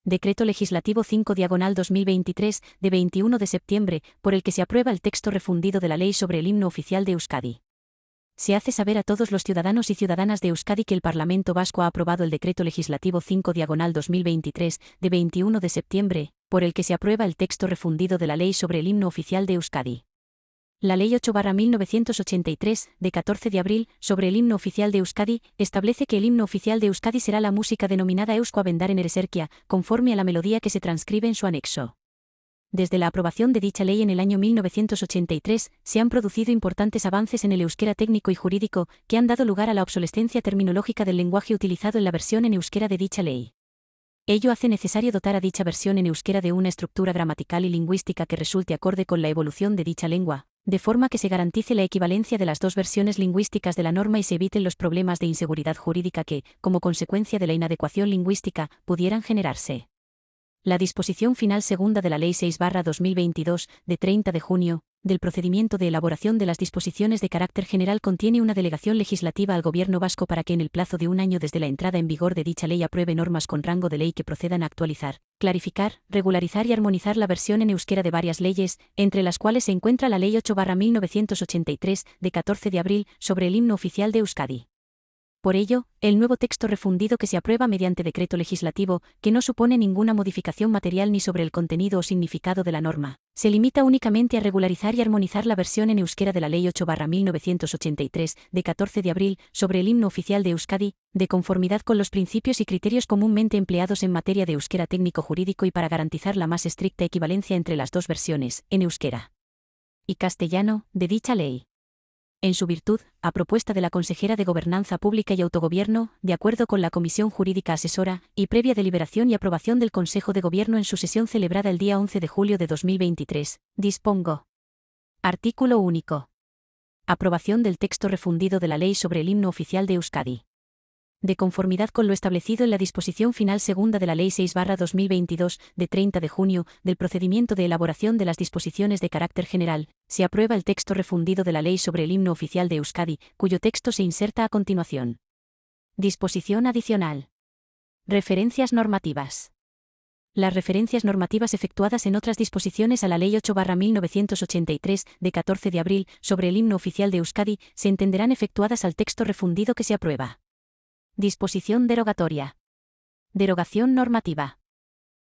Decreto Legislativo 5/2023, de 21 de septiembre, por el que se aprueba el texto refundido de la Ley sobre el Himno Oficial de Euskadi. Se hace saber a todos los ciudadanos y ciudadanas de Euskadi que el Parlamento Vasco ha aprobado el Decreto Legislativo 5/2023, de 21 de septiembre, por el que se aprueba el texto refundido de la Ley sobre el Himno Oficial de Euskadi. La Ley 8/1983, de 14 de abril, sobre el Himno Oficial de Euskadi, establece que el Himno Oficial de Euskadi será la música denominada Eusko Abendaren Ereserkia, conforme a la melodía que se transcribe en su anexo. Desde la aprobación de dicha ley en el año 1983, se han producido importantes avances en el euskera técnico y jurídico, que han dado lugar a la obsolescencia terminológica del lenguaje utilizado en la versión en euskera de dicha ley. Ello hace necesario dotar a dicha versión en euskera de una estructura gramatical y lingüística que resulte acorde con la evolución de dicha lengua, de forma que se garantice la equivalencia de las dos versiones lingüísticas de la norma y se eviten los problemas de inseguridad jurídica que, como consecuencia de la inadecuación lingüística, pudieran generarse. La disposición final segunda de la Ley 6/2022, de 30 de junio, del procedimiento de elaboración de las disposiciones de carácter general contiene una delegación legislativa al Gobierno vasco para que en el plazo de un año desde la entrada en vigor de dicha ley apruebe normas con rango de ley que procedan a actualizar, clarificar, regularizar y armonizar la versión en euskera de varias leyes, entre las cuales se encuentra la Ley 8/1983, de 14 de abril, sobre el Himno Oficial de Euskadi. Por ello, el nuevo texto refundido que se aprueba mediante decreto legislativo, que no supone ninguna modificación material ni sobre el contenido o significado de la norma, se limita únicamente a regularizar y armonizar la versión en euskera de la Ley 8/1983, de 14 de abril, sobre el Himno Oficial de Euskadi, de conformidad con los principios y criterios comúnmente empleados en materia de euskera técnico-jurídico y para garantizar la más estricta equivalencia entre las dos versiones, en euskera y castellano, de dicha ley. En su virtud, a propuesta de la consejera de Gobernanza Pública y Autogobierno, de acuerdo con la Comisión Jurídica Asesora, y previa deliberación y aprobación del Consejo de Gobierno en su sesión celebrada el día 11 de julio de 2023, dispongo. Artículo único. Aprobación del texto refundido de la Ley sobre el Himno Oficial de Euskadi. De conformidad con lo establecido en la disposición final segunda de la Ley 6/2022, de 30 de junio, del procedimiento de elaboración de las disposiciones de carácter general, se aprueba el texto refundido de la Ley sobre el Himno Oficial de Euskadi, cuyo texto se inserta a continuación. Disposición adicional. Referencias normativas. Las referencias normativas efectuadas en otras disposiciones a la Ley 8/1983, de 14 de abril, sobre el Himno Oficial de Euskadi, se entenderán efectuadas al texto refundido que se aprueba. Disposición derogatoria. Derogación normativa.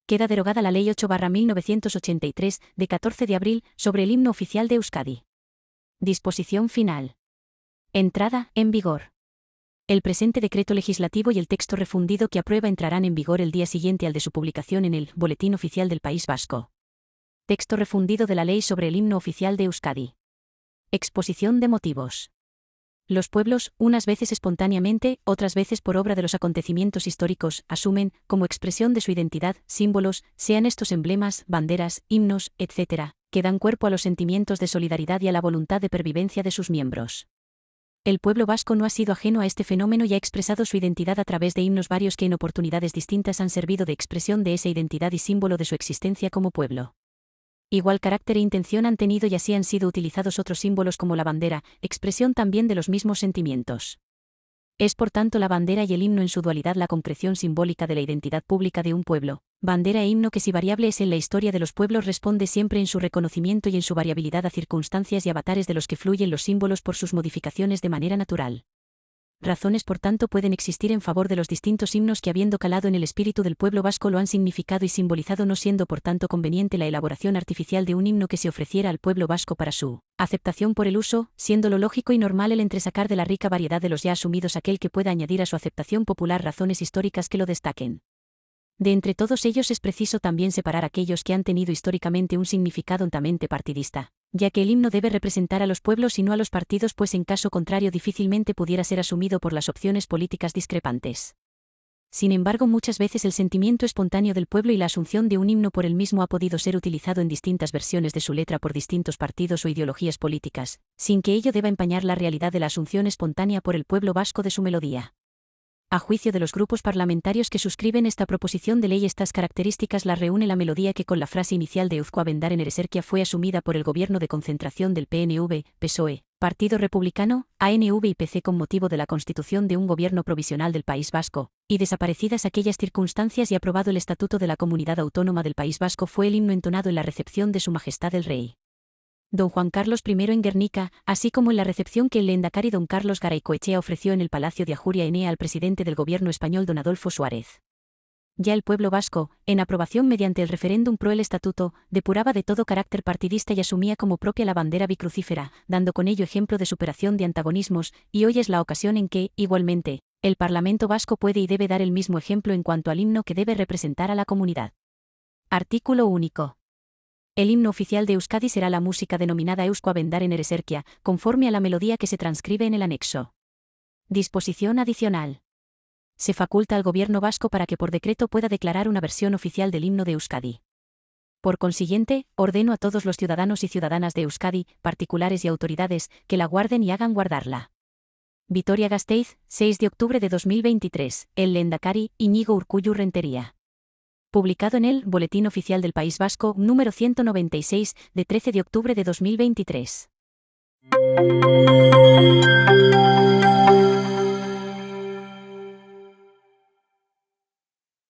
Queda derogada la Ley 8/1983, de 14 de abril, sobre el Himno Oficial de Euskadi. Disposición final. Entrada en vigor. El presente decreto legislativo y el texto refundido que aprueba entrarán en vigor el día siguiente al de su publicación en el Boletín Oficial del País Vasco. Texto refundido de la Ley sobre el Himno Oficial de Euskadi. Exposición de motivos. Los pueblos, unas veces espontáneamente, otras veces por obra de los acontecimientos históricos, asumen, como expresión de su identidad, símbolos, sean estos emblemas, banderas, himnos, etc., que dan cuerpo a los sentimientos de solidaridad y a la voluntad de pervivencia de sus miembros. El pueblo vasco no ha sido ajeno a este fenómeno y ha expresado su identidad a través de himnos varios que en oportunidades distintas han servido de expresión de esa identidad y símbolo de su existencia como pueblo. Igual carácter e intención han tenido y así han sido utilizados otros símbolos como la bandera, expresión también de los mismos sentimientos. Es por tanto la bandera y el himno en su dualidad la concreción simbólica de la identidad pública de un pueblo, bandera e himno que si variable es en la historia de los pueblos responde siempre en su reconocimiento y en su variabilidad a circunstancias y avatares de los que fluyen los símbolos por sus modificaciones de manera natural. Razones por tanto pueden existir en favor de los distintos himnos que habiendo calado en el espíritu del pueblo vasco lo han significado y simbolizado, no siendo por tanto conveniente la elaboración artificial de un himno que se ofreciera al pueblo vasco para su aceptación por el uso, siendo lo lógico y normal el entresacar de la rica variedad de los ya asumidos aquel que pueda añadir a su aceptación popular razones históricas que lo destaquen. De entre todos ellos es preciso también separar aquellos que han tenido históricamente un significado hondamente partidista, ya que el himno debe representar a los pueblos y no a los partidos, pues en caso contrario difícilmente pudiera ser asumido por las opciones políticas discrepantes. Sin embargo, muchas veces el sentimiento espontáneo del pueblo y la asunción de un himno por el mismo ha podido ser utilizado en distintas versiones de su letra por distintos partidos o ideologías políticas, sin que ello deba empañar la realidad de la asunción espontánea por el pueblo vasco de su melodía. A juicio de los grupos parlamentarios que suscriben esta proposición de ley, estas características las reúne la melodía que con la frase inicial de Eusko Abendaren Ereserkia fue asumida por el gobierno de concentración del PNV, PSOE, Partido Republicano, ANV y PC con motivo de la constitución de un gobierno provisional del País Vasco, y desaparecidas aquellas circunstancias y aprobado el Estatuto de la Comunidad Autónoma del País Vasco, fue el himno entonado en la recepción de Su Majestad el Rey Don Juan Carlos I en Guernica, así como en la recepción que el lehendakari Don Carlos Garaycoechea ofreció en el Palacio de Ajuria Enea al presidente del gobierno español Don Adolfo Suárez. Ya el pueblo vasco, en aprobación mediante el referéndum pro el estatuto, depuraba de todo carácter partidista y asumía como propia la bandera bicrucífera, dando con ello ejemplo de superación de antagonismos, y hoy es la ocasión en que, igualmente, el Parlamento vasco puede y debe dar el mismo ejemplo en cuanto al himno que debe representar a la comunidad. Artículo único. El himno oficial de Euskadi será la música denominada Eusko Abendar en Ereserkia, conforme a la melodía que se transcribe en el anexo. Disposición adicional. Se faculta al Gobierno vasco para que por decreto pueda declarar una versión oficial del himno de Euskadi. Por consiguiente, ordeno a todos los ciudadanos y ciudadanas de Euskadi, particulares y autoridades, que la guarden y hagan guardarla. Vitoria-Gasteiz, 6 de octubre de 2023, el lehendakari, Iñigo Urkullu Rentería. Publicado en el Boletín Oficial del País Vasco, número 196, de 13 de octubre de 2023.